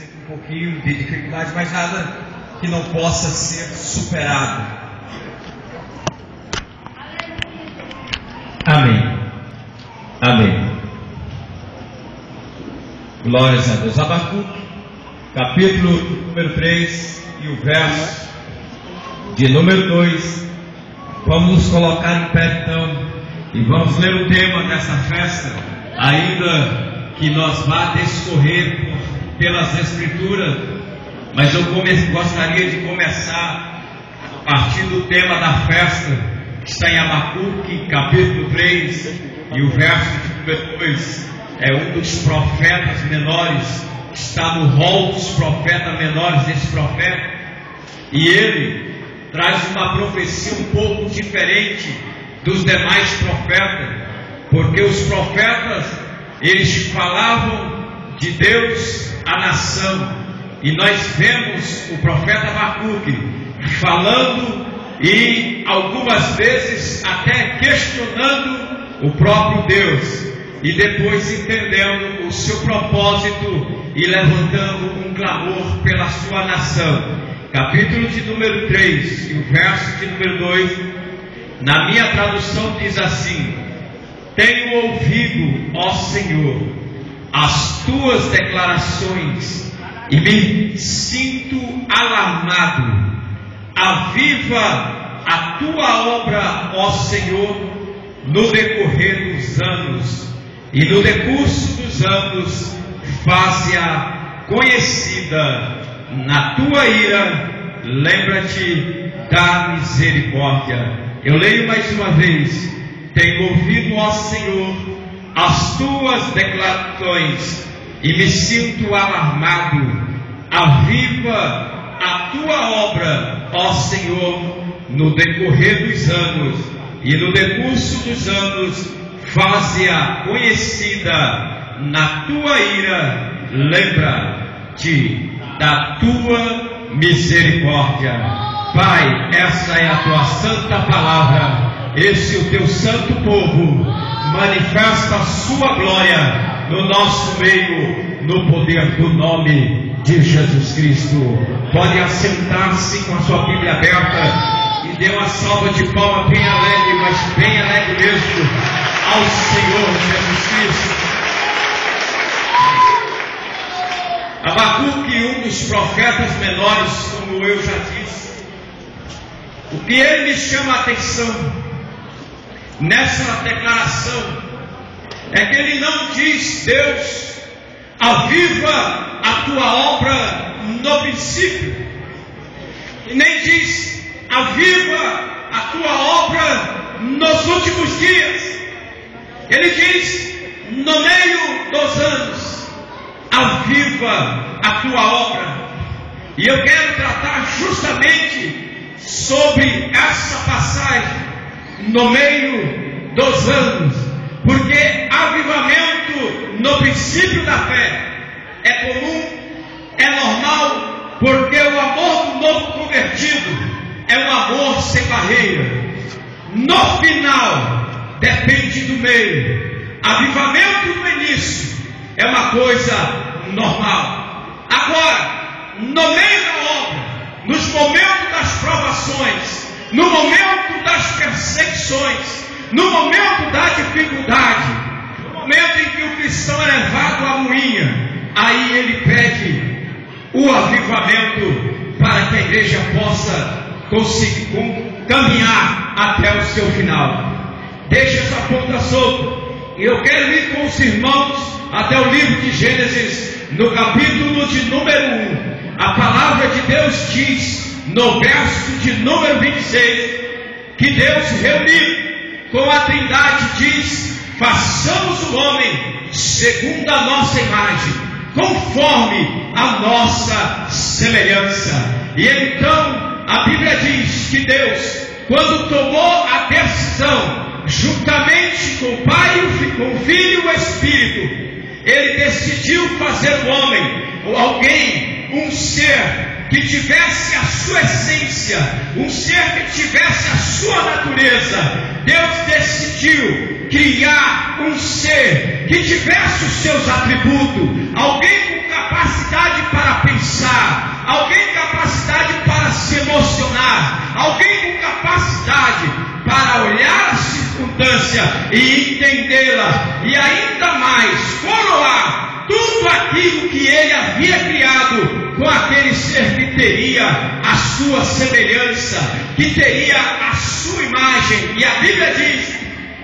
sempre um pouquinho de dificuldade, mas nada que não possa ser superado. Amém. Amém. Glórias a Deus. Abacuque, capítulo número 3 e o verso de número 2. Vamos nos colocar em pé então e vamos ler o tema dessa festa, ainda que nós vá discorrer pelas Escrituras, mas eu gostaria de começar a partir do tema da festa, que está em Abacuque, capítulo 3, e o verso de número 2, é um dos profetas menores, está no rol dos profetas menores desse profeta, e ele traz uma profecia um pouco diferente dos demais profetas, porque os profetas, eles falavam de Deus à nação, e nós vemos o profeta Abacuque falando e algumas vezes até questionando o próprio Deus, e depois entendendo o seu propósito e levantando um clamor pela sua nação. Capítulo de número 3 e o verso de número 2, na minha tradução diz assim: tenho ouvido, ó Senhor, as tuas declarações e me sinto alarmado. Aviva a tua obra, ó Senhor, no decorrer dos anos, e no decurso dos anos faze-a conhecida. Na tua ira, lembra-te da misericórdia. Eu leio mais uma vez: tenho ouvido, ó Senhor, as tuas declarações e me sinto alarmado. Aviva a tua obra, ó Senhor, no decorrer dos anos, e no decurso dos anos faze-a conhecida. Na tua ira, lembra-te da tua misericórdia. Pai, essa é a tua santa palavra, esse é o teu santo povo, manifesta a sua glória no nosso meio, no poder do nome de Jesus Cristo. Pode assentar-se com a sua Bíblia aberta e dê uma salva de palmas bem alegre, mas bem alegre mesmo, ao Senhor Jesus Cristo. Abacuque, um dos profetas menores, como eu já disse, o que ele me chama a atenção nessa declaração é que ele não diz: Deus, aviva a tua obra no princípio, e nem diz: aviva a tua obra nos últimos dias. Ele diz: no meio dos anos, aviva a tua obra. E eu quero tratar justamente sobre essa passagem, no meio dos anos, porque avivamento no princípio da fé é comum, é normal, porque o amor do novo convertido é um amor sem barreira. No final depende do meio. Avivamento no início é uma coisa normal. Agora, no meio da obra, nos momentos das provações, no momento das perseguições, no momento da dificuldade, no momento em que o cristão é levado à moinha, aí ele pede o avivamento para que a igreja possa conseguir caminhar até o seu final. Deixa essa ponta solta. Eu quero ir com os irmãos até o livro de Gênesis, no capítulo de número 1. A palavra de Deus diz, no verso de número 26, que Deus reunido com a Trindade diz: façamos o homem segundo a nossa imagem, conforme a nossa semelhança. E então a Bíblia diz que Deus, quando tomou a decisão, juntamente com o Pai, com o Filho e o Espírito, ele decidiu fazer o homem, ou alguém, um ser que tivesse a sua essência, um ser que tivesse a sua natureza. Deus decidiu criar um ser que tivesse os seus atributos, alguém com capacidade para pensar, alguém com capacidade para se emocionar, alguém com capacidade para olhar a circunstância e entendê-la, e ainda mais coroar tudo aquilo que ele havia criado com aquele ser que teria a sua semelhança, que teria a sua imagem. E a Bíblia diz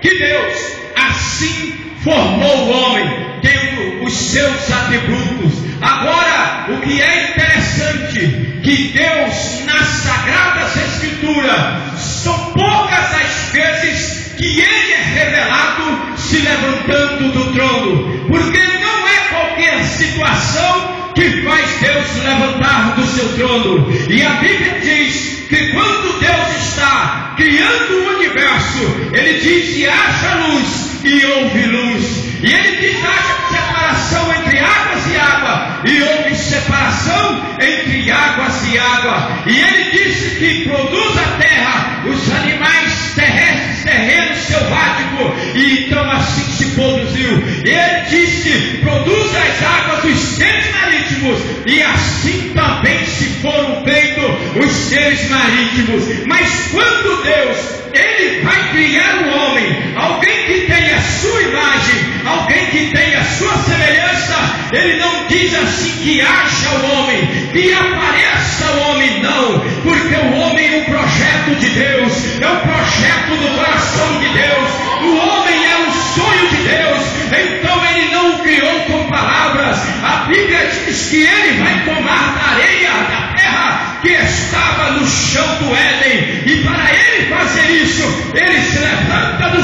que Deus assim formou o homem, tendo os seus atributos. Agora, o que é interessante, que Deus, nas Sagradas Escrituras, são poucas as vezes que Ele é revelado se levantando do trono, porque não é qualquer situação que faz Deus levantar do seu trono. E a Bíblia diz que quando Deus está criando o universo, Ele diz: e haja luz, e houve luz. E Ele diz: haja separação entre águas e água, e houve separação entre águas e água. E Ele disse que produz a terra, os animais terrestres, terrenos selváticos, e então assim se produziu. E Ele disse: produz as águas dos seres marítimos, e assim também se foram feitos os seres marítimos. Mas quando Deus, Ele vai criar o homem, alguém que tem a sua imagem, alguém que tem a sua semelhança, Ele não diz assim que haja o homem, que apareça o homem, não, porque o homem é um projeto de Deus, é um projeto do coração de Deus, o homem é um sonho de Deus, então Ele não o criou com palavras. A Bíblia diz que Ele vai tomar da areia da terra que estava no chão do Éden, e para Ele fazer isso, Ele se levanta do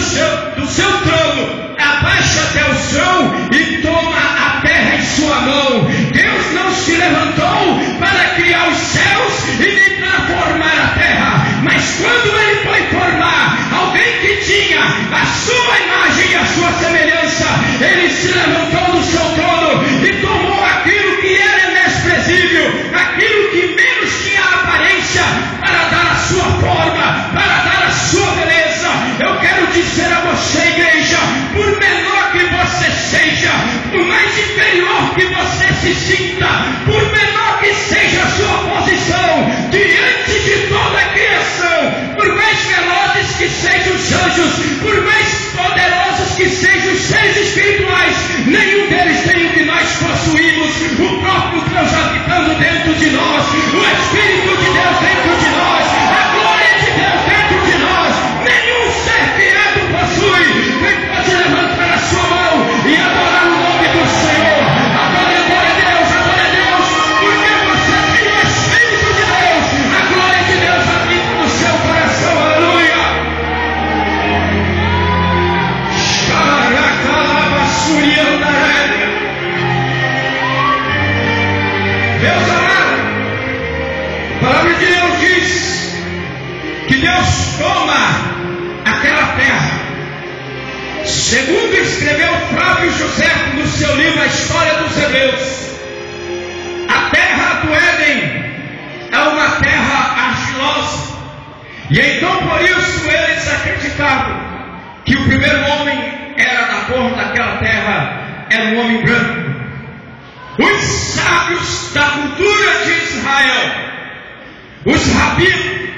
seu trono, abaixa até o chão e toma a terra em sua mão. Deus não se levantou para criar os céus e nem para formar a terra, mas quando Ele foi formar alguém que tinha a sua imagem e a sua semelhança, Ele se levantou do seu trono e tomou aquilo que era desprezível, aquilo que menos tinha aparência, para dar a sua forma, para dar a sua beleza. Eu quero dizer a você, igreja, por menor que você seja, por mais inferior que você se sinta, por menor que seja a sua posição diante de toda a criação, por mais velozes que sejam os anjos, por mais poderosos que sejam os seres espirituais, nenhum deles tem o que nós possuímos, o próprio Deus habitando dentro de nós, o Espírito de Deus dentro de nós, a glória de Deus dentro de nós. Nenhum ser criado possui. Quem pode levantar a sua mão e adorar o nome do Senhor? Adore a Deus, porque você tem o Espírito de Deus, a glória de Deus habita no seu coração. Aleluia. Deus amado, a palavra de Deus diz que Deus toma aquela terra, segundo escreveu Flávio José no seu livro A História dos Hebreus. A terra do Éden é uma terra argilosa, e então por isso eles acreditavam que o primeiro homem era da cor daquela terra, era um homem branco. Os sábios da cultura de Israel, os rabinos,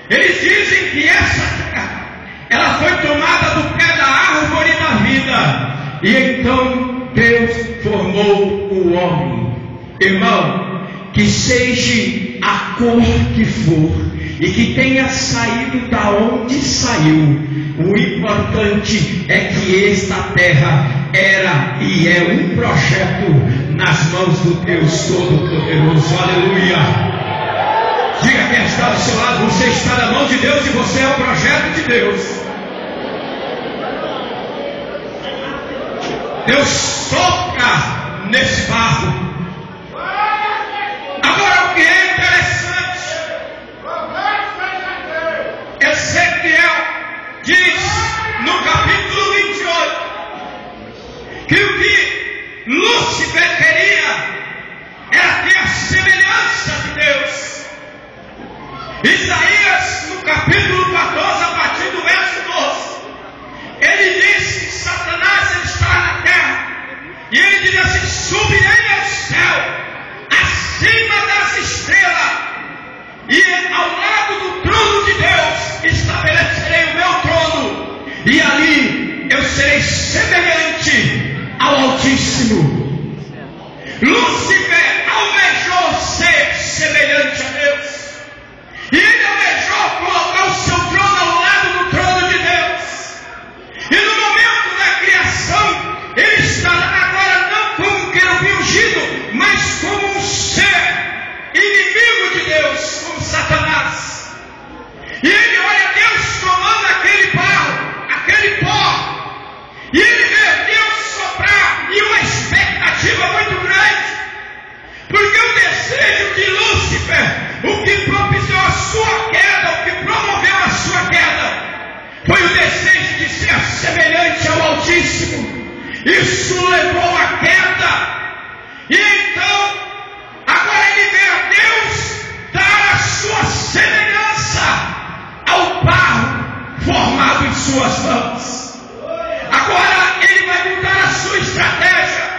eles dizem que essa terra, ela foi tomada do pé da árvore da vida, e então Deus formou o homem. Irmão, que seja a cor que for, e que tenha saído da onde saiu, o importante é que esta terra era e é um projeto nas mãos do Deus Todo-Poderoso. Aleluia. Diga quem está do seu lado: você está na mão de Deus e você é o projeto de Deus. Deus sopra nesse barro. Agora, o que é interessante, Ezequiel diz no capítulo 28 que o que Lúcifer queria era ter a semelhança de Deus. Isaías, no capítulo 14, a partir do verso 12, ele diz que Satanás está na terra, e ele diz assim: subirei aos serei semelhante ao Altíssimo. Lúcifer almejou ser semelhante a Deus. E ele almejou colocar o seu trono ao lado do trono de Deus. E no momento da criação, ele está agora não como um querubim ungido, mas como um ser inimigo de Deus, como Satanás. E ele olha Deus tomando aquele barro, aquele pó, e ele vê Deus soprar, e uma expectativa muito grande, porque o desejo de Lúcifer, o que propiciou a sua queda, o que promoveu a sua queda, foi o desejo de ser semelhante ao Altíssimo. Isso levou à queda. E então, agora ele vê a Deus dar a sua semelhança ao barro formado em suas mãos. Agora ele vai mudar a sua estratégia.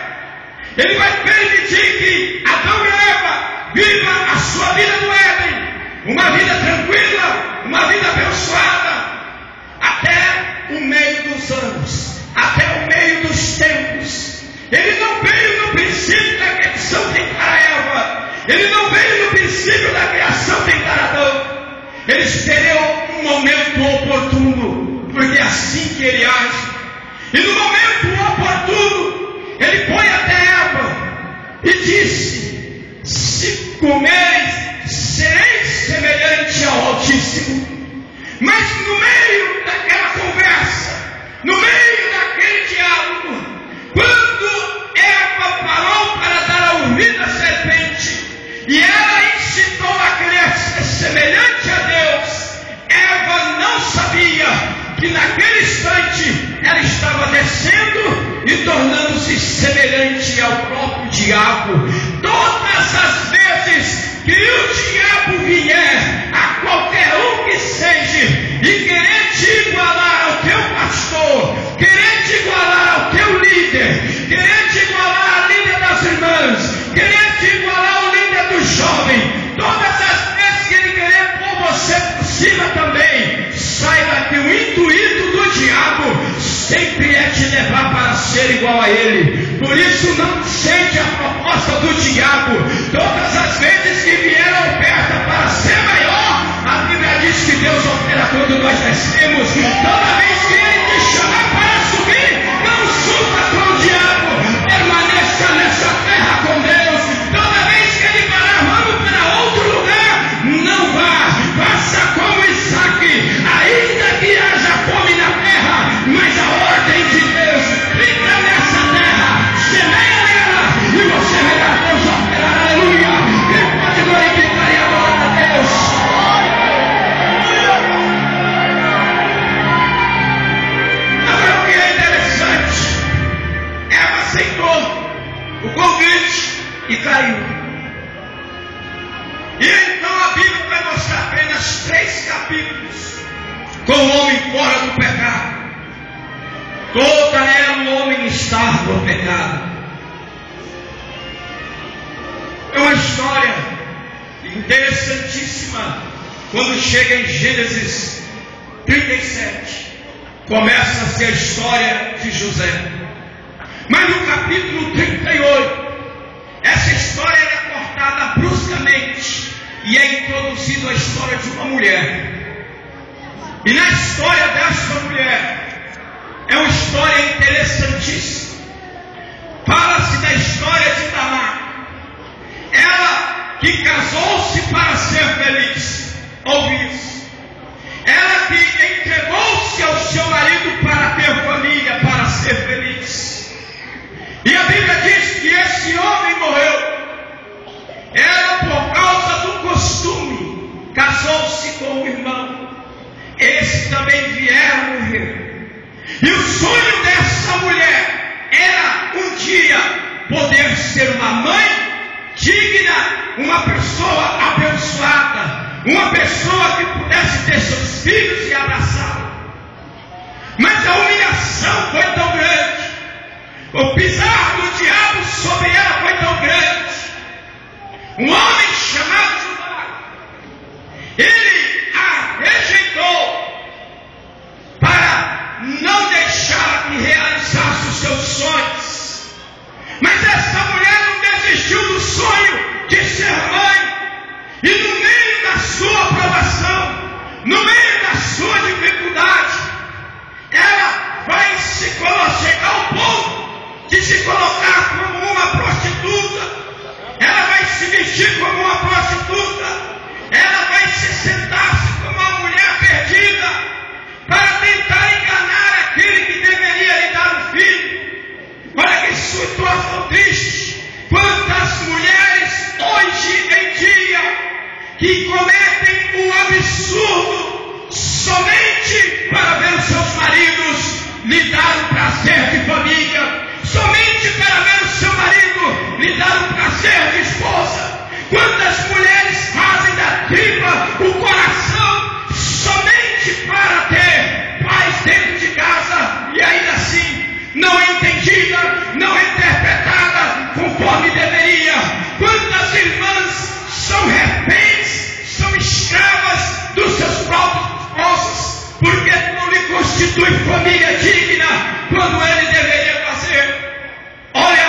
Ele vai permitir que Adão e Eva vivam a sua vida no Éden, uma vida tranquila, uma vida abençoada, até o meio dos anos, até o meio dos tempos. Ele não veio no princípio da criação tentar a Eva, ele não veio no princípio da criação tentar Adão. Ele esperou um momento oportuno, porque é assim que ele age. E no momento oportuno, ele foi até Eva e disse: se comeis, sereis semelhante ao Altíssimo. Mas no meio daquela conversa, no meio daquele diálogo, quando Eva parou para dar a ouvida à serpente, e ela incitou a crer ser semelhante a Deus, Eva não sabia que naquele instante ela estava descendo e tornando-se semelhante ao próprio diabo. Todas as vezes que o diabo vier a qualquer um que seja e querer te igualar ao teu pastor, querer te igualar ao teu líder, querer te igualar à líder das irmãs, querer te igualar ao líder do jovem, todas as vezes que ele querer pôr você por cima também, saiba que o intuito do diabo sempre é te levar para ser igual a ele. Por isso não sente a proposta do diabo. Todas as vezes que vier a oferta para ser maior, a Bíblia diz que Deus opera quando nós descemos. Toda vez que ele te chamar para subir, não suba com o diabo, permaneça nessa terra com Deus. Toda vez que ele falar vamos para outro lugar, não vá, faça como Isaac, ainda que haja fome na terra, mas a ordem de Deus fica nessa terra, semeia nela e você verá Deus operar. Aleluia! Quem pode glorificar e adorar a Deus? Agora o que é interessante, Eva aceitou o convite e caiu. E então a Bíblia vai mostrar apenas 3 capítulos com o homem fora do pecado. Toda ela o homem está no pecado. É uma história interessantíssima. Quando chega em Gênesis 37, começa-se a história de José. Mas no capítulo 38, essa história é cortada bruscamente e é introduzida a história de uma mulher. E na história desta mulher, é uma história interessantíssima. Fala-se da história de Tamar. Ela que casou-se para ser feliz. Ouve isso. Ela que entregou-se ao seu marido para ter família, para ser feliz. E a Bíblia diz que esse homem morreu. Ela, por causa do costume, casou-se com o irmão. Esse também vier a morrer. E o sonho dessa mulher era um dia poder ser uma mãe digna, uma pessoa abençoada, uma pessoa que pudesse ter seus filhos e abraçá-los. Mas a humilhação foi tão grande, o pisar do diabo sobre ela foi tão grande. Um homem chamado Judá, ele a rejeitou para não deixar que sonho de ser mãe. E no meio da sua aprovação, no meio da sua dificuldade, ela vai chegar ao ponto de se colocar como uma prostituta. Ela vai se vestir como uma prostituta. Ela vai se sentar-se como uma mulher perdida para tentar enganar aquele que deveria lhe dar um filho. Olha que situação triste. Quantas mulheres hoje em dia que cometem o absurdo somente para ver os seus maridos lhe dar um prazer de família, somente para ver o seu marido lhe dar um prazer de esposa. Quantas mulheres fazem da tripa o coração somente para ter paz dentro de casa e ainda assim não entendida, não interpretada conforme deveria. Quantas irmãs são reféns, são escravas dos seus próprios esposos, porque não lhe constitui família digna quando ele deveria fazer. Olha,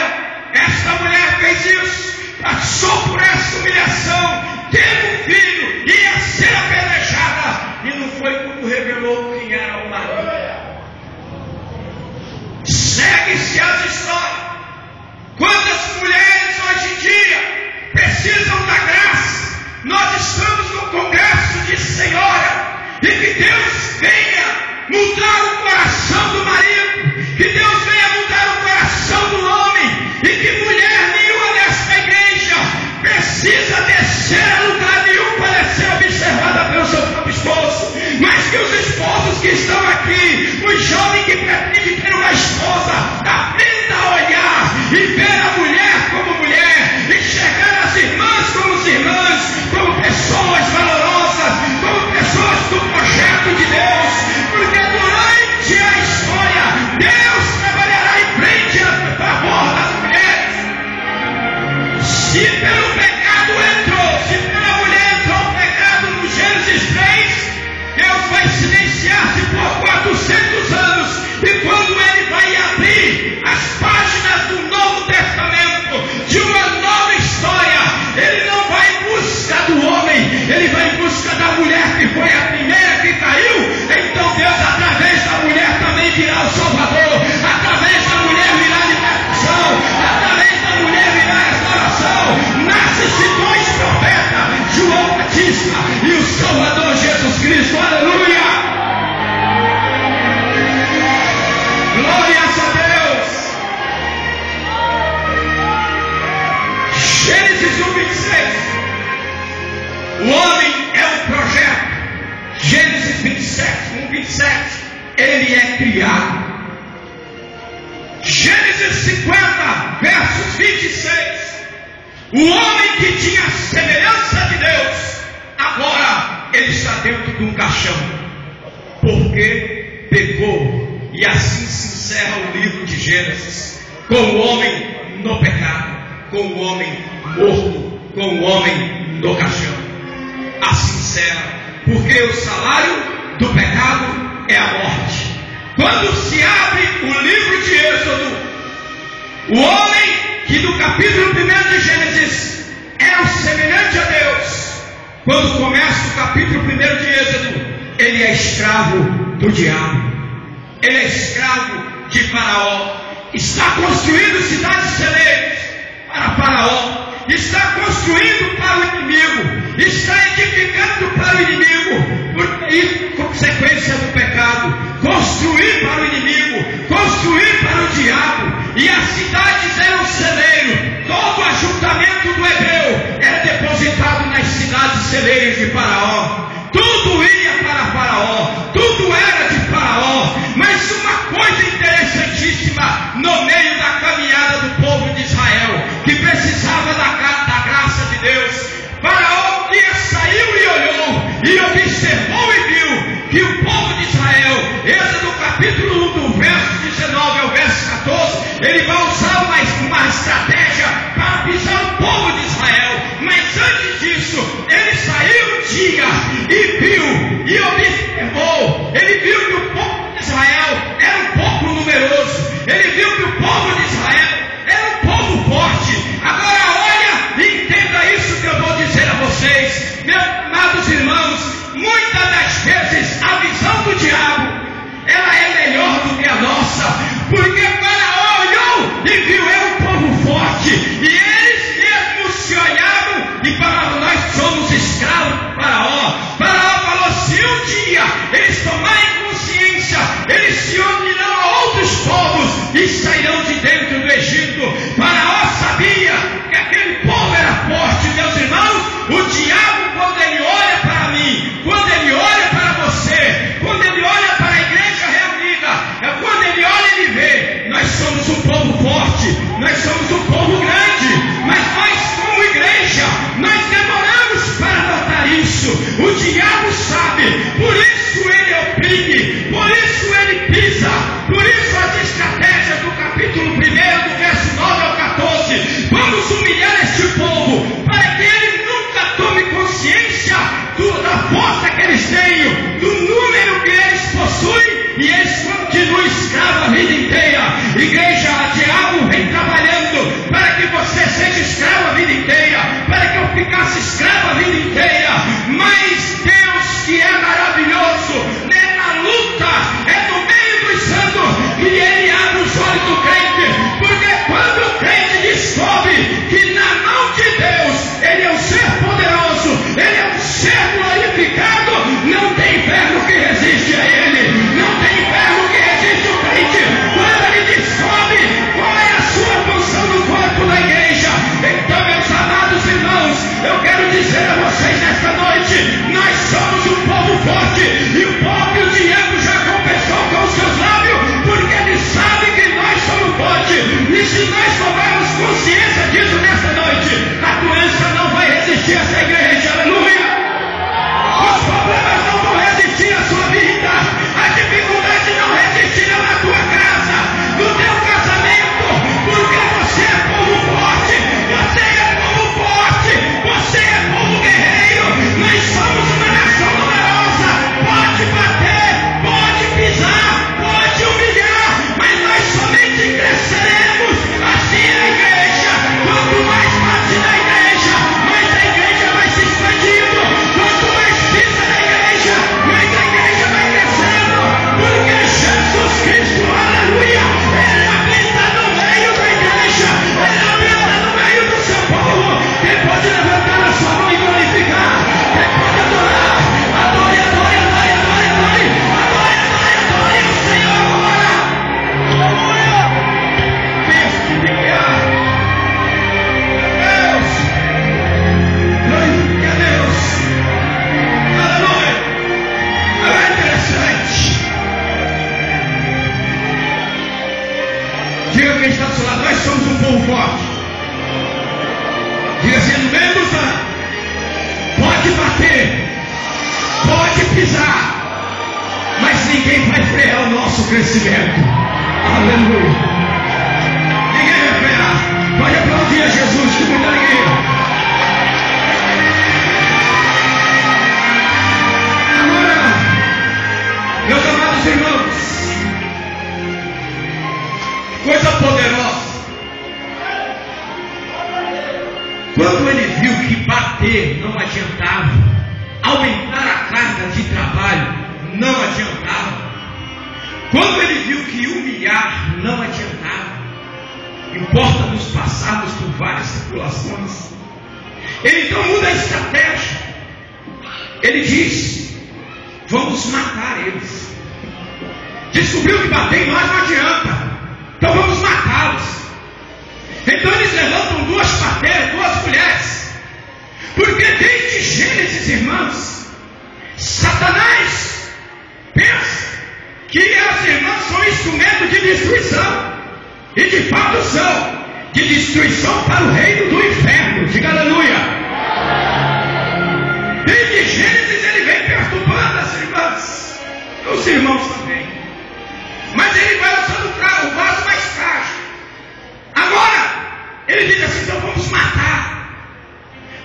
esta mulher fez isso, passou por essa humilhação, teve um filho, ia ser apedrejada, e não foi quando revelou quem era o marido. Segue-se as histórias. Quantas mulheres hoje em dia precisam da graça? Nós estamos no congresso de Senhora, e que Deus venha mudar o coração do marido, que Deus venha mudar o coração do homem, e que mulher nenhuma nesta igreja precisa descer a lugar nenhum para ser observada pelo seu próprio esposo, mas que os esposos que estão aqui, os jovens que pretendem ter uma esposa, aprenda a olhar e ver a mulher como mulher, enxergar as irmãs como irmãs, como pessoas valorosas, como pessoas do projeto de Deus, porque durante a história Deus trabalhará em frente a favor das mulheres. Se pelo pecado entrou, se pela mulher entrou o pecado no Gênesis 3, Deus vai silenciar-se por 400 anos, e quando ele vai abrir as páginas do Novo Testamento, de uma nova história, ele não vai em busca do homem, ele vai em busca da mulher que foi a primeira que caiu. Então Deus, através da mulher, também virá o Salvador, através da mulher virá a libertação, através da mulher virá a restauração. Nasce-se dois profetas, João Batista e o Salvador Jesus Cristo. Aleluia! Glórias a Deus! Gênesis 1:26. O homem é um projeto. Gênesis 1:27. Ele é criado. Gênesis 50, versos 26. O homem que tinha a semelhança de Deus, agora ele está dentro de um caixão, porque pecou. E assim se encerra o livro de Gênesis, com o homem no pecado, com o homem morto, com o homem no caixão. Assim encerra, porque o salário do pecado é a morte. Quando se abre o livro de Êxodo, o homem que no capítulo 1 de Gênesis era semelhante a Deus, quando começa o capítulo 1 de Êxodo, ele é escravo do diabo. Ele é escravo de Faraó. Está construindo cidades celeiros para Faraó. Está construindo para o inimigo. Está edificando para o inimigo. E consequência do pecado. Construir para o inimigo. Construir para o diabo. E as cidades eram celeiros. Todo o ajuntamento do hebreu era depositado nas cidades celeiros de Faraó. Tudo ia para Faraó, tudo era de Faraó. Mas uma coisa interessantíssima no meio da caminhada do povo de Israel, que precisava da graça de Deus. Faraó um dia saiu e olhou, e observou e viu que o povo de Israel, Êxodo capítulo 1, do verso 19 ao verso 14, ele vai usar uma estratégia para pisar o povo de Israel. Mas antes disso, ele saiu um dia e viu, e observou, ele viu que o povo de Israel era um povo numeroso, ele viu que o povo de Israel era um povo forte. Agora olha e classe escrava a vida inteira, mas Deus que é maravilhoso, é na luta, é no meio dos santos, e Ele abre os olhos do crente, porque quando o crente descobre que na mão de Deus Ele é um ser poderoso, Ele é um ser glorificado, não tem inferno que resiste a Ele, não tem inferno que resiste o crente, quando ele descobre qual é a sua função no corpo da igreja. Então, meus amados irmãos, eu quero dizer a vocês nesta noite, nós somos um povo forte, e o próprio diabo já confessou com os seus lábios, porque ele sabe que nós somos fortes, e se nós tomarmos consciência disso nesta noite, a doença não vai resistir a essa igreja, aleluia! Os problemas não vão resistir à sua vida, a dificuldade não resistirá na tua casa, no teu casamento, porque você é povo forte, você é povo forte, você é povo guerreiro, nós somos uma nação numerosa, pode bater, pode pisar, pode humilhar, mas nós somente cresceremos assim a igreja, quanto mais parte da igreja, mais a igreja vai se expandindo, quanto mais pisa da igreja, mais a igreja vai crescendo, porque Jesus Cristo, aleluia, Ele habita no meio da igreja, Ele habita no meio do seu povo. Quem pode levantar a sua mão e glorificar? Quem pode adorar? Adore, adore, adore, adore, adore, adore, adore, adore o Senhor agora. Aleluia! Testificar. Deus, glorifique a Deus. Aleluia! É interessante. Diga quem está do seu lado, nós somos um povo forte. Diga assim, no meio dos anos, pode bater, pode pisar, mas ninguém vai frear o nosso crescimento. Aleluia. Ninguém vai frear. Pode aplaudir a Jesus com muita alegria. Agora, meus amados irmãos, coisa poderosa. Quando ele viu que bater não adiantava, aumentar a carga de trabalho não adiantava, quando ele viu que humilhar não adiantava, importa-nos passarmos por várias tribulações, ele então muda a estratégia. Ele diz: vamos matar eles. Descobriu que bater em nós não adianta, então vamos matá-los. Então eles levantam duas parteiras, duas mulheres, porque desde Gênesis, irmãos, Satanás pensa que as irmãs são instrumento de destruição, e de fato são, de destruição para o reino do inferno. Diga aleluia. Desde Gênesis ele vem perturbando as irmãs, os irmãos também, mas ele vai usando o vaso mais frágil. Agora ele diz assim: então vamos matar.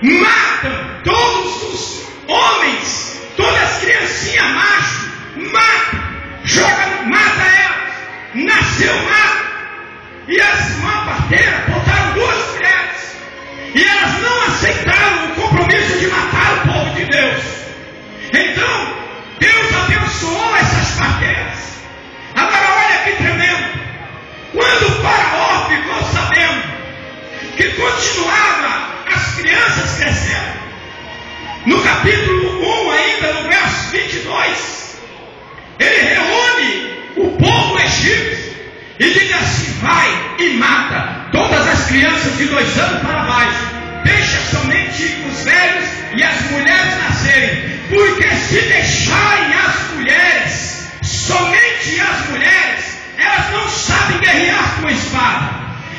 Matam todos os homens, todas as criancinhas machos, mata elas, nasceu mato. E as irmãs parteiras botaram duas mulheres, e elas não aceitaram o compromisso de matar o povo de Deus. Então Deus abençoou essas parteiras. Agora olha que tremendo. Quando o Faraó ficou sabendo que continuava as crianças crescendo, no capítulo 1 ainda, no verso 22, ele reúne o povo egípcio e diz assim: vai e mata todas as crianças de 2 anos para baixo, deixa somente os velhos e as mulheres nascerem, porque se deixarem as mulheres, somente as mulheres, elas não sabem guerrear com espada,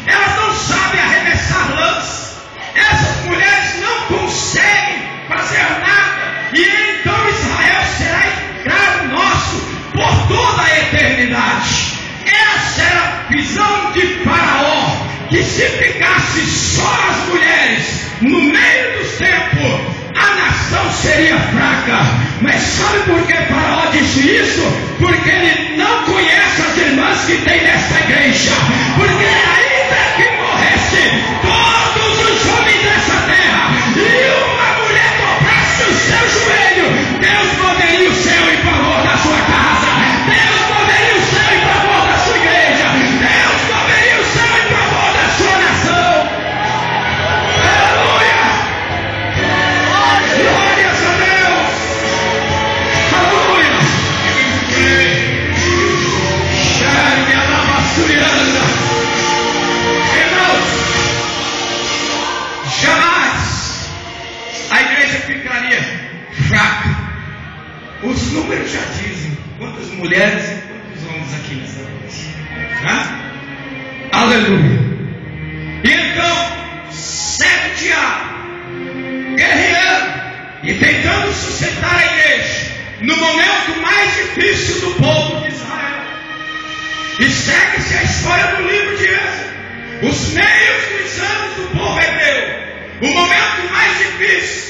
elas não sabem arremessar lança, essas mulheres não conseguem fazer nada, e então Israel será escravo nosso por toda a eternidade. Essa era a visão de Faraó, que se ficasse só as mulheres no meio dos tempos, a nação seria fraca. Mas sabe por que Faraó disse isso? Porque ele não conhece as irmãs que tem nessa igreja. Porque ainda que morresse todos os homens dessa terra, e uma igreja ficaria fraca. Os números já dizem quantas mulheres e quantos homens aqui nessa noite. Aleluia. E então, segue o diabo, guerreando e tentando sustentar a igreja no momento mais difícil do povo de Israel. E segue-se a história do livro de Êxodo, os meios dos anos do povo hebreu, o momento mais difícil.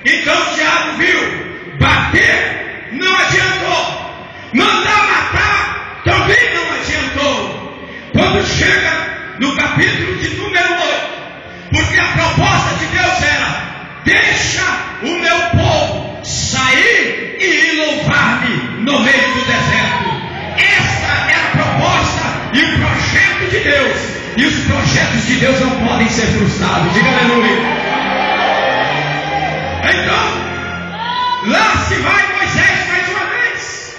Então o diabo viu, bater não adiantou, mandar matar também não adiantou. Quando chega no capítulo de número 8, porque a proposta de Deus era: deixa o meu povo sair e ir louvar-me no meio do deserto. Esta é a proposta e o projeto de Deus. E os projetos de Deus não podem ser frustrados. Diga aleluia. Então, lá se vai Moisés mais uma vez.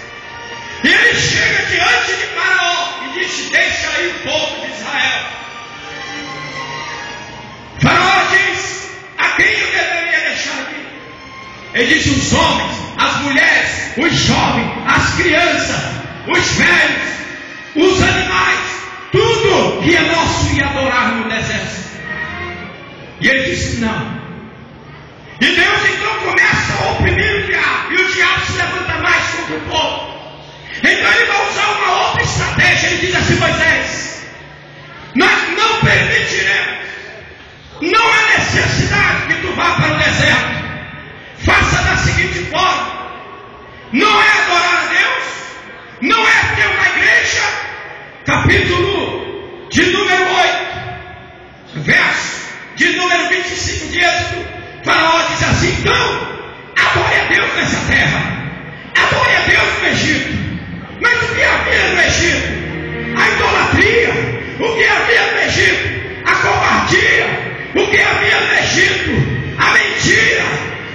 E ele chega diante de Faraó e diz: deixa aí o povo de Israel. Faraó diz: a quem eu deveria deixar aqui? Ele diz: os homens, as mulheres, os jovens, as crianças, os velhos, os animais, tudo que é nosso e adorar no deserto. E ele disse: não. E Deus então começa a oprimir o diabo, e o diabo se levanta mais contra o povo. Então ele vai usar uma outra estratégia. Ele diz assim: Moisés, nós não permitiremos, não há necessidade que tu vá para o deserto. Faça da seguinte forma: não é adorar a Deus, não é ter uma igreja. Capítulo de número 8, verso de número 25 de Êxodo, Faraó diz assim: então, adore a Deus nessa terra, adore a Deus no Egito. Mas o que havia no Egito? A idolatria. O que havia no Egito? A covardia. O que havia no Egito? A mentira.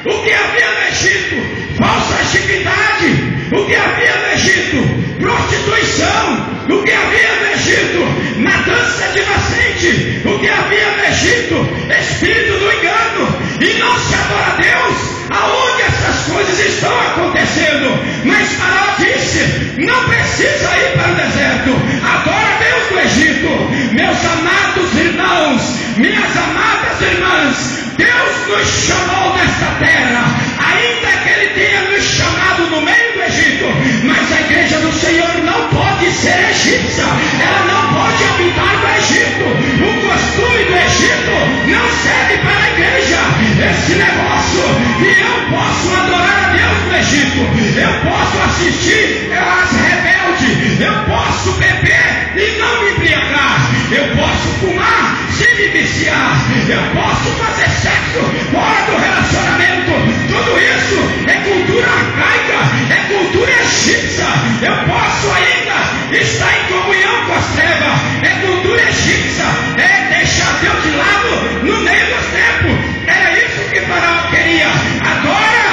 O que havia no Egito? Falsa atividade. O que havia no Egito? Prostituição. O que havia no Egito? Matança de inocente. O que havia no Egito? Espírito do engano. E não se adora a Deus aonde essas coisas estão acontecendo. Mas Faraó disse: não precisa ir para o deserto, adora a Deus do Egito. Meus amados irmãos, minhas amadas irmãs, Deus nos chamou nesta terra, ainda que Ele tenha nos chamado no meio do Egito. Mas a igreja do Senhor não pode ser egípcia, ela não pode habitar no Egito. O costume do Egito não serve para a igreja. Esse negócio que eu posso adorar a Deus no Egito, eu posso assistir às rebeldes, eu posso beber e não me embriagar, eu posso fumar sem me viciar, eu posso fazer sexo fora do relacionamento. Tudo isso é cultura arcaica, é cultura egípcia. Eu posso ainda estar em comunhão com as trevas, é cultura egípcia, é deixar Deus de lado no meio dos tempos. Era isso que Faraó queria. Agora,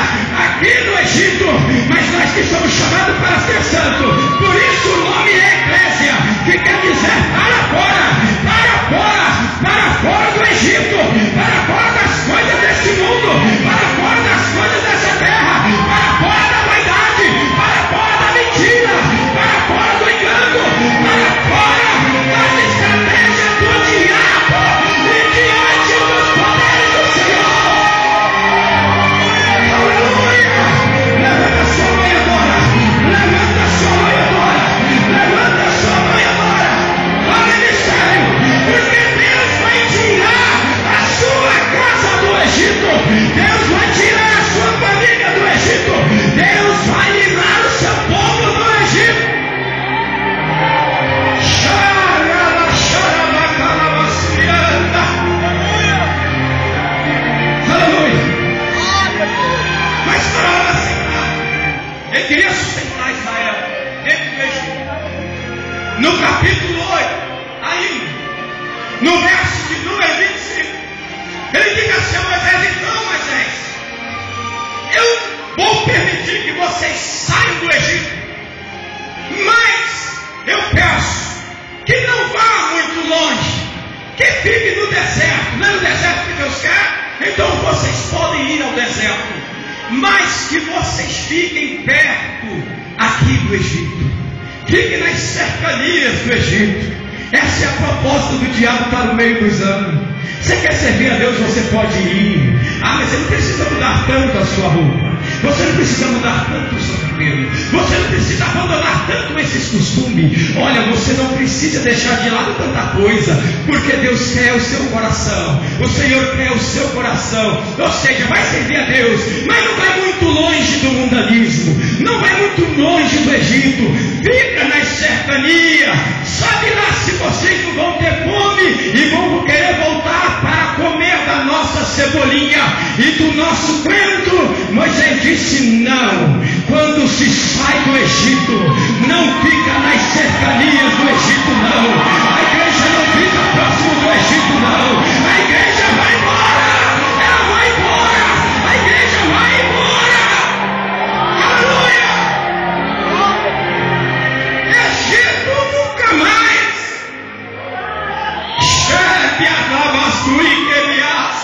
aqui no Egito, mas nós que somos chamados para ser santos, por isso o nome é Eclésia, que quer dizer para fora, para fora, para fora do Egito, para fora das coisas desse mundo, para fora das coisas dessa terra, para fora da vaidade, para fora da mentira, para fora do engano, para fora das estratégias do diabo e diante dos poderes do Senhor. Aleluia! Levanta a sua mão agora, levanta a sua mão agora, levanta a sua mão agora. Olha de sério, porque Deus vai tirar a sua casa do Egito, Deus vai tirar a sua família do Egito, Deus vai livrar o seu povo do Egito. Aleluia! Mas Faraó aceitar, ele queria sustentar Israel dentro do Egito. No capítulo 8, ainda, no verso de número 25, ele diz assim a Moisés: então Moisés, vocês podem ir ao deserto, mas que vocês fiquem perto aqui do Egito. Fiquem nas cercanias do Egito. Essa é a proposta do diabo para o meio dos anos. Você quer servir a Deus, você pode ir. Mas você não precisa mudar tanto a sua roupa. Você não precisa mudar tanto o seu cabelo. Você não precisa abandonar tanto esses costumes. Olha, você não precisa deixar de lado tanta coisa, porque Deus quer o seu coração. O Senhor quer o seu coração. Ou seja, vai servir a Deus, mas não vai muito longe do mundanismo. Não vai muito longe do Egito. Fica nas cercanias. Sabe lá se vocês não vão ter fome e vão querer voltar para comer da nossa cebolinha e do nosso crento. Moisés disse não. Quando se sai do Egito, não fica nas cercanias do Egito, não. A igreja não fica próximo do Egito, não. A igreja vai embora. Ela vai embora. A igreja vai embora. Aleluia. Egito nunca mais. Chefe a lavastui querias.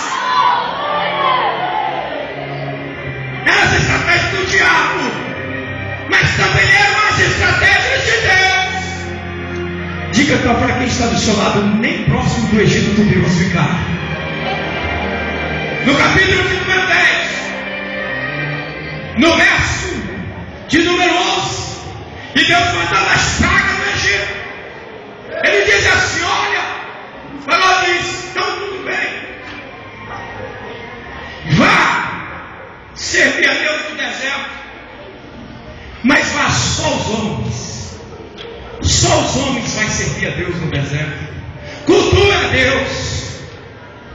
As estratégias do diabo, mas também eram as estratégias de Deus. Diga então para quem está do seu lado, nem próximo do Egito tu devas ficar. No capítulo de número 10, no verso de número 11, e Deus mandando as pragas do Egito, ele diz assim: olha, falou disso, então tudo bem, vá servir a Deus no deserto, mas vá só os homens. Só os homens vai servir a Deus no deserto. Cultue a Deus,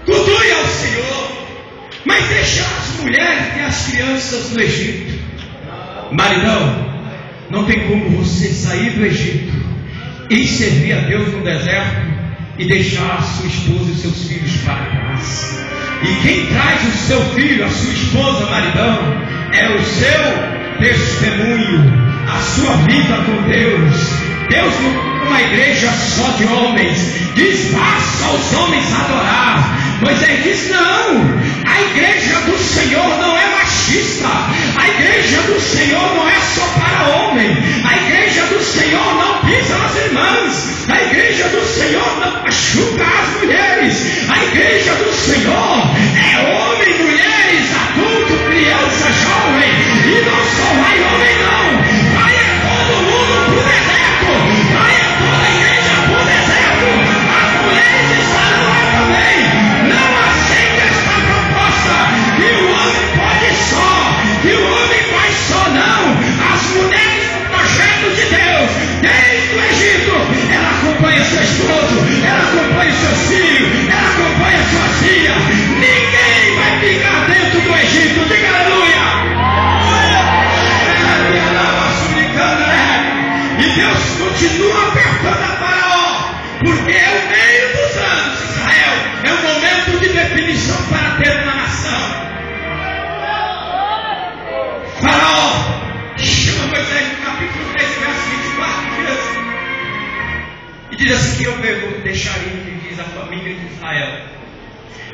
cultue ao Senhor, mas deixa as mulheres e as crianças no Egito. Maridão, não tem como você sair do Egito e servir a Deus no deserto e deixar a sua esposa e seus filhos para trás. E quem traz o seu filho, a sua esposa, maridão, é o seu testemunho, a sua vida com Deus. Deus não é uma igreja só de homens. Diz, faça os homens adorar. Moisés diz, não, a igreja do Senhor não é machista. A igreja do Senhor não é só para homem. A igreja do Senhor não pisa nas irmãs. A igreja do Senhor não machuca as mulheres. A igreja do Senhor é homem, mulheres, adulto, criança, jovem. E não só vai homem não. Vai é todo mundo pro deserto. Vai é toda a igreja pro deserto. As mulheres estarão lá também. Não aceite esta proposta que o homem pode só, que o homem faz só, não. As mulheres no projeto de Deus, desde o Egito, ela acompanha seu esposo, ela acompanha seus filhos, ela acompanha sua filha. Ninguém vai ficar dentro do Egito. Diga aleluia. E Deus continua apertando a Faraó, porque é o meio dos anos. Israel é um momento de definição para ter uma nação. Faraó chama Moisés no capítulo 3, verso 24, e diz assim: que eu vou deixar ir, diz a família de Israel.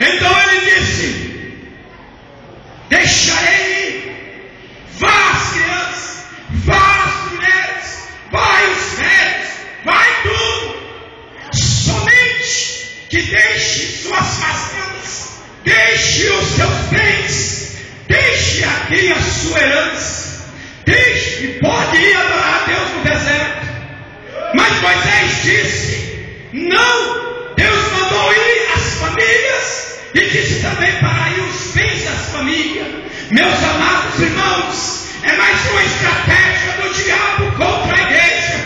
Então ele disse: deixarei ir, vá as crianças, vá as mulheres, vai os velhos, vai tudo, somente que deixe suas fazendas, deixe os seus bens, deixe aqui a sua herança, deixe, pode ir adorar a Deus no deserto. Mas Moisés disse: não. Deus mandou ir as famílias e disse também para ir os bens das famílias. Meus amados irmãos, é mais uma estratégia do diabo contra a igreja,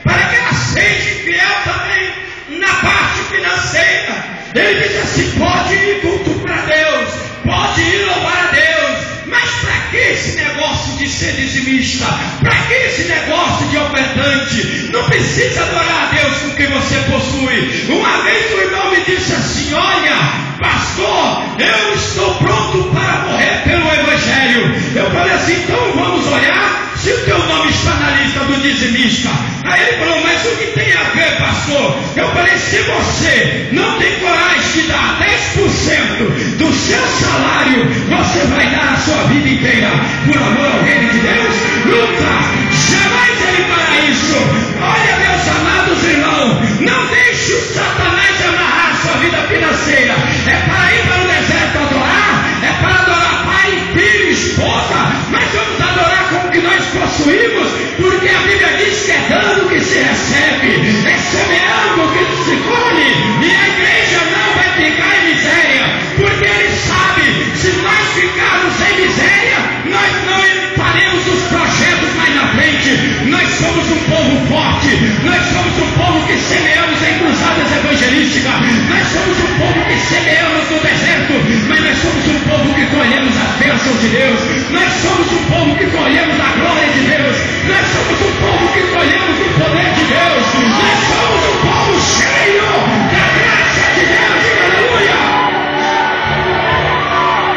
para que ela seja infiel também na parte financeira. Ele diz assim: pode ir culto para Deus, pode ir louvar a Deus, mas para que esse negócio de ser dizimista? Para que esse negócio de ofertante? Não precisa adorar a Deus com o que você possui. Uma vez o irmão me disse assim: olha, pastor, eu estou pronto para morrer pelo Evangelho. Eu falei assim: então vamos olhar se o teu nome está na lista do dizimista. Aí ele falou: mas o que tem a ver, pastor? Eu falei: se você não tem coragem de dar 10% do seu salário, você vai dar a sua vida inteira por amor ao reino de Deus? Nunca, jamais ele fará isso. Olha, meus amados irmãos, não deixe o Satanás amarrar a sua vida financeira. É para ir para o deserto adorar, é para adorar pai, filho, esposa, mas vamos adorar com o que nós possuímos, porque a Bíblia diz que é dando que se recebe, é semeando que se colhe, e a igreja não vai ficar em miséria, porque ele sabe, se nós ficarmos em miséria, nós não faremos os projetos mais na frente. Nós somos um povo forte, nós somos um povo que semeamos em cruzadas evangelísticas, nós somos um povo que semeamos no deserto, mas nós somos um povo que colhemos as bênçãos de Deus, nós somos um povo que colhemos a glória de Deus, nós somos um povo que colhemos o poder de Deus, nós somos um povo cheio da graça de Deus, aleluia!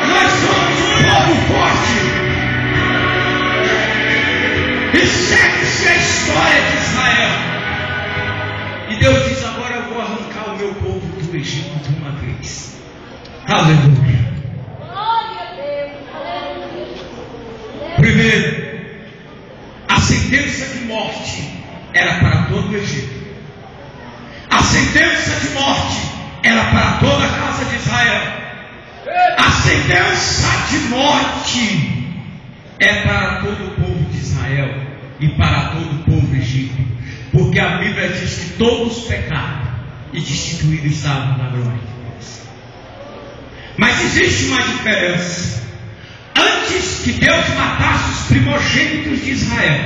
Nós somos um povo forte. E segue-se a história de Israel. E Deus diz: agora eu vou arrancar o meu povo do Egito de uma vez. Aleluia. Primeiro, a sentença de morte era para todo o Egito. A sentença de morte era para toda a casa de Israel. A sentença de morte é para todo o povo de Israel e para todo o povo egípcio, porque a Bíblia diz que todos pecaram e destituídos estavam na glória de Deus. Mas existe uma diferença. Antes que Deus matasse os primogênitos de Israel,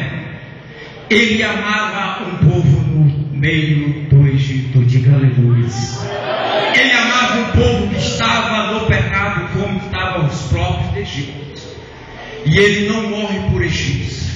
ele amava um povo no meio do Egito. Diga aleluia. Ele amava um povo que estava no pecado, como estavam os próprios egípcios. E ele não morre por egípcio,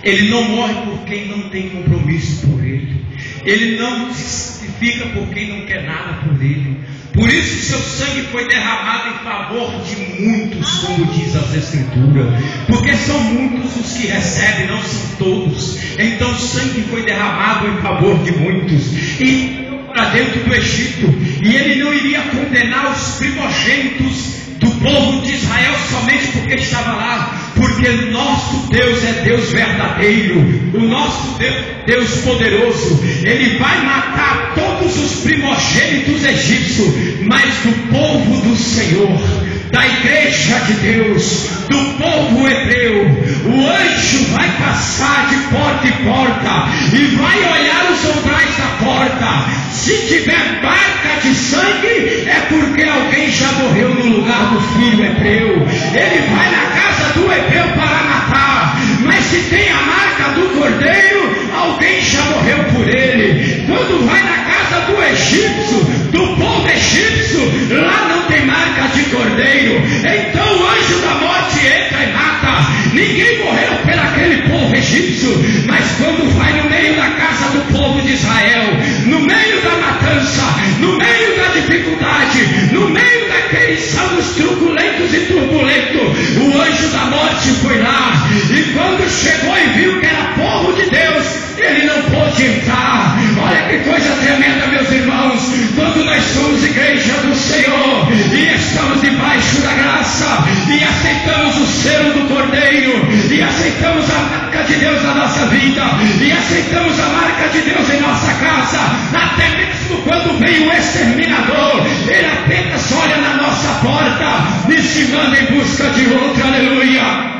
ele não morre por quem não tem compromisso por ele, ele não se sacrifica por quem não quer nada por ele. Por isso seu sangue foi derramado em favor de muitos, como diz as Escrituras, porque são muitos os que recebem, não são todos. Então o sangue foi derramado em favor de muitos, e para dentro do Egito, e ele não iria condenar os primogênitos do povo de Israel somente porque estava lá, porque o nosso Deus é Deus verdadeiro, o nosso Deus é Deus poderoso. Ele vai matar todos os primogênitos egípcios, mas do povo do Senhor, da igreja de Deus, do povo hebreu, o anjo vai passar de porta em porta e vai olhar os umbrais da porta. Se tiver marca de sangue, é porque alguém já morreu no lugar do filho hebreu. Ele vai na casa do hebreu para matar, mas se tem a marca do cordeiro, alguém já morreu por ele. Quando vai na casa do egípcio, do povo egípcio, lá não tem marca de cordeiro. Então o anjo da morte entra e mata. Ninguém morreu por aquele povo egípcio, mas quando vai no meio da casa do povo de Israel, no meio da matança, no meio da dificuldade, no meio daqueles anos truculentos e turbulentos, o anjo da morte foi lá, e quando chegou e viu que era povo de Deus, ele não pôde entrar. Olha que coisa tremenda, meus irmãos, quando nós somos igreja do Senhor e estamos debaixo da graça e aceitamos o selo do Cordeiro, e aceitamos a marca de Deus na nossa vida, e aceitamos a marca de Deus em nossa casa, até mesmo quando vem o exterminador, ele apenas olha na nossa porta e se manda em busca de outra. Aleluia.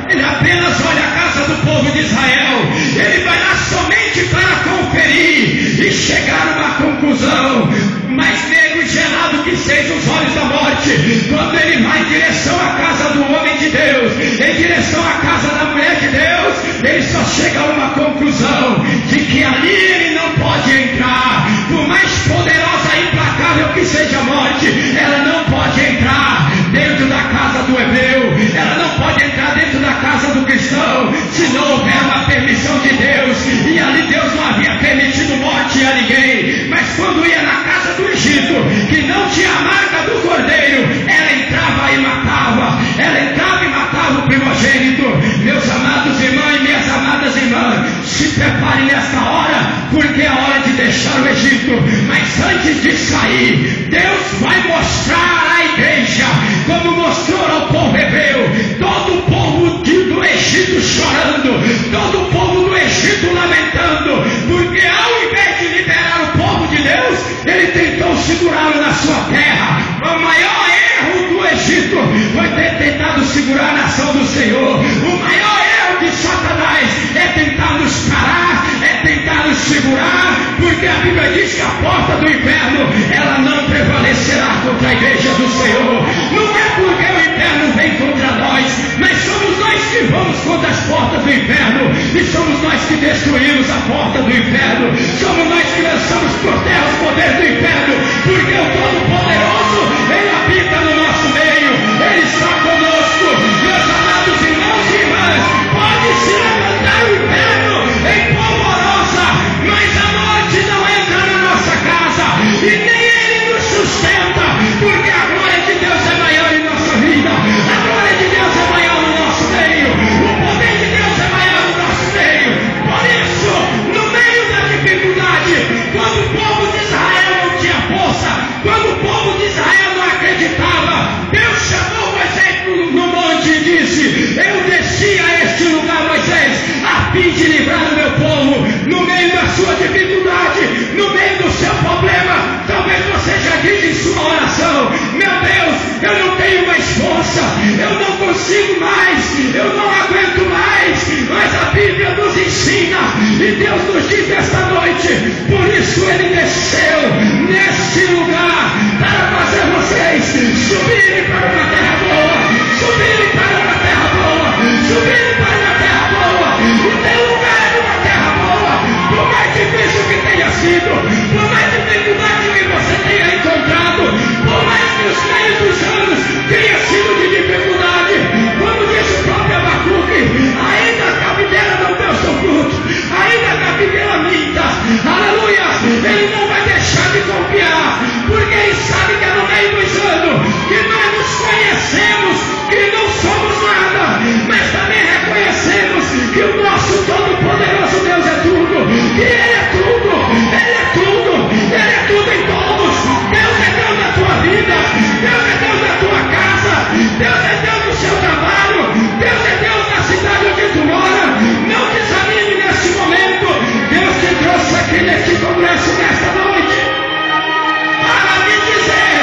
Ele apenas olha a casa do povo de Israel, ele vai lá somente para conferir e chegar a uma conclusão. Mais negro e gelado que sejam os olhos da morte, quando ele vai em direção à casa do homem de Deus, em direção à casa da mulher de Deus, ele só chega a uma conclusão, de que ali ele não pode entrar. Por mais poderosa e implacável que seja a morte, ela não pode entrar dentro da casa do hebreu, ela não pode entrar dentro da casa do cristão, se não houver uma permissão de Deus. E ali Deus não havia permitido morte a ninguém, mas quando ia na casa do Egito, que não tinha a marca do cordeiro, ela entrava e matava, ela entrava e matava o primogênito. Meus amados irmãos e minhas amadas irmãs, se prepare nesta hora, porque é a hora de deixar o Egito, mas antes de sair, Deus vai mostrar à igreja, como mostrou ao povo hebreu, todo o povo do Egito chorando, todo o povo do Egito lamentando, porque ao invés de liberar o povo de Deus, ele tentou segurá-lo na sua terra. O maior erro do Egito foi ter tentado segurar a nação do Senhor. O maior erro de Satanás é tentar nos parar, é tentar nos segurar, porque a Bíblia diz que a porta do inferno, ela não prevalecerá contra a igreja do Senhor. Não é porque o inferno vem contra nós, mas somos nós que vamos contra as portas do inferno, e somos nós que destruímos a porta do inferno, somos nós que lançamos por terra os poderes do inferno, porque o Todo-Poderoso, ele habita no nosso meio, ele está conosco. Meus amados irmãos e irmãs, pode se levantar o inferno em polvorosa, mas a morte não entra na nossa casa, e nem ele nos sustenta, porque a glória de Deus é maior em nossa vida, a glória de Deus é maior no nosso meio, o poder de Deus é maior no nosso meio. Por isso, no meio da dificuldade, quando o povo de Israel não tinha força, quando o povo de Israel não acreditava, Deus chamou Moisés no monte e disse: eu desci a este lugar, Moisés, a fim de livrar o meu povo. No meio da sua dificuldade, no meio do seu problema, talvez você já diz em sua oração: meu Deus, eu não tenho mais força, eu não consigo mais, eu não aguento mais. Mas a Bíblia nos ensina, e Deus nos diz esta noite, por isso ele desceu nesse lugar, para fazer vocês subirem para uma terra boa, subirem para uma terra boa, subirem para uma terra boa. O teu lugar é uma terra boa, por mais difícil que tenha sido, por mais dificuldade que você tenha encontrado, por mais que os meios dos anos tenha sido de dificuldade, como diz o próprio Abacuque, ainda a videira não deu seu fruto, ainda a videira minta, aleluia, ele não vai deixar de confiar, porque ele sabe que é no meio dos anos que nós nos conhecemos, que não somos nada, mas também reconhecemos que o nosso Todo-Poderoso Deus é tudo, que ele é tudo, ele é tudo, ele é tudo em todos. Deus é Deus na tua vida, Deus é Deus na tua casa, Deus é Deus no seu trabalho, Deus é Deus na cidade onde tu mora. Não desanime nesse momento, Deus te trouxe aqui neste congresso nesta noite para me dizer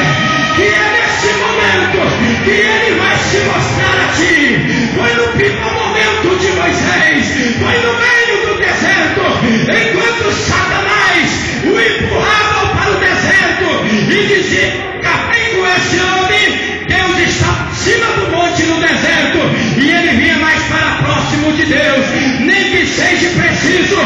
que é nesse momento que ele vai se mostrar a ti. Foi no pior momento de Moisés, foi no meio do deserto, enquanto Satanás o empurrava para o deserto e dizia: acabei com esse homem, Deus está acima do monte no deserto, e ele vinha mais para próximo de Deus, nem que seja preciso